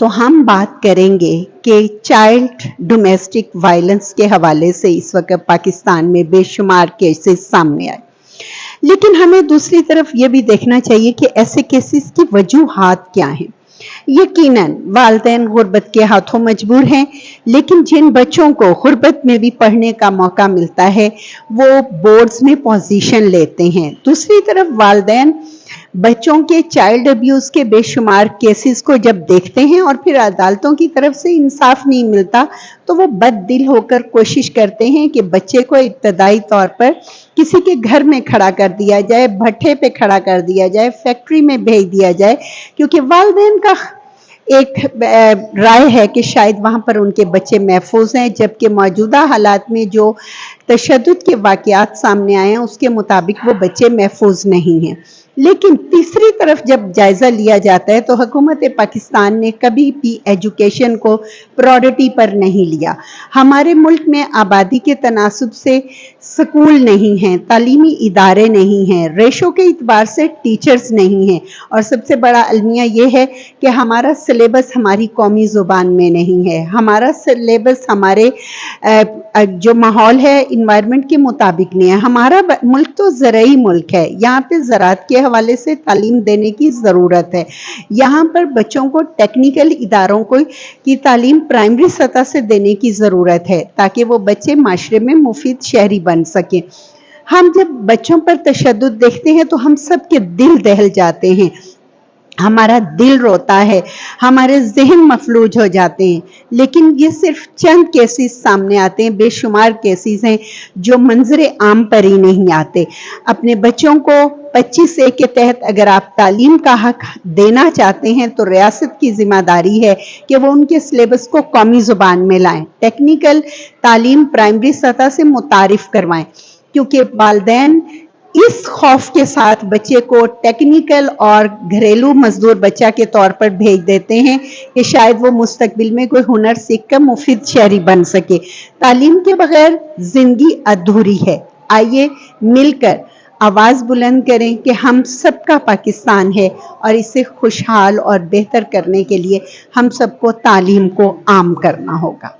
तो हम बात करेंगे कि चाइल्ड डोमेस्टिक वायलेंस के हवाले से इस वक्त पाकिस्तान में बेशुमार केसेस सामने आए, लेकिन हमें दूसरी तरफ ये भी देखना चाहिए कि ऐसे केसेस की वजूहात क्या हैं। यकीनन वालिदैन गुर्बत के हाथों मजबूर हैं, लेकिन जिन बच्चों को गुर्बत में भी पढ़ने का मौका मिलता है वो बोर्ड्स में पोजीशन लेते हैं। दूसरी तरफ वालिदैन बच्चों के चाइल्ड अब्यूज के बेशुमार केसेस को जब देखते हैं और फिर अदालतों की तरफ से इंसाफ नहीं मिलता तो वो बददिल होकर कोशिश करते हैं कि बच्चे को इब्तदाई तौर पर किसी के घर में खड़ा कर दिया जाए, भट्ठे पे खड़ा कर दिया जाए, फैक्ट्री में भेज दिया जाए, क्योंकि वालिदैन का एक राय है कि शायद वहां पर उनके बच्चे महफूज हैं, जबकि मौजूदा हालात में जो तशद्दुद के वाक़यात सामने आए हैं उसके मुताबिक वो बच्चे महफूज नहीं हैं। लेकिन तीसरी तरफ जब जायजा लिया जाता है तो हुकूमत पाकिस्तान ने कभी भी एजुकेशन को प्रायोरिटी पर नहीं लिया। हमारे मुल्क में आबादी के तनासुब से स्कूल नहीं हैं, तालीमी इदारे नहीं हैं, रेशो के इतबार से टीचर्स नहीं हैं, और सबसे बड़ा अलमिया ये है कि हमारा सिलेबस हमारी कौमी ज़ुबान में नहीं है। हमारा सिलेबस हमारे जो माहौल है इन्वायरमेंट के मुताबिक नहीं है। हमारा मुल्क तो ज़राई मुल्क है, यहाँ पे ज़राअत के हवाले से तालीम देने की ज़रूरत है। यहाँ पर बच्चों को टेक्निकल इदारों की तालीम प्राइमरी सतह से देने की ज़रूरत है ताकि वो बच्चे माशरे में मुफीद शहरी बन सकें। हम जब बच्चों पर तशद्दुद देखते हैं तो हम सब के दिल दहल जाते हैं, हमारा दिल रोता है, हमारे जहन मफलूज हो जाते हैं। लेकिन ये सिर्फ चंद केसेस सामने आते हैं, बेशुमार केसेस हैं जो मंजरे आम पर ही नहीं आते। अपने बच्चों को 25A के तहत अगर आप तालीम का हक देना चाहते हैं तो रियासत की जिम्मेदारी है कि वो उनके सिलेबस को कौमी ज़ुबान में लाएं, टेक्निकल तालीम प्राइमरी सतह से मुतारिफ करवाएं, क्योंकि वालिदैन इस खौफ के साथ बच्चे को टेक्निकल और घरेलू मजदूर बच्चा के तौर पर भेज देते हैं कि शायद वो मुस्तकबिल में कोई हुनर सीख कर मुफीद शहरी बन सके। तालीम के बगैर जिंदगी अधूरी है। आइए मिलकर आवाज़ बुलंद करें कि हम सबका पाकिस्तान है और इसे खुशहाल और बेहतर करने के लिए हम सबको तालीम को आम करना होगा।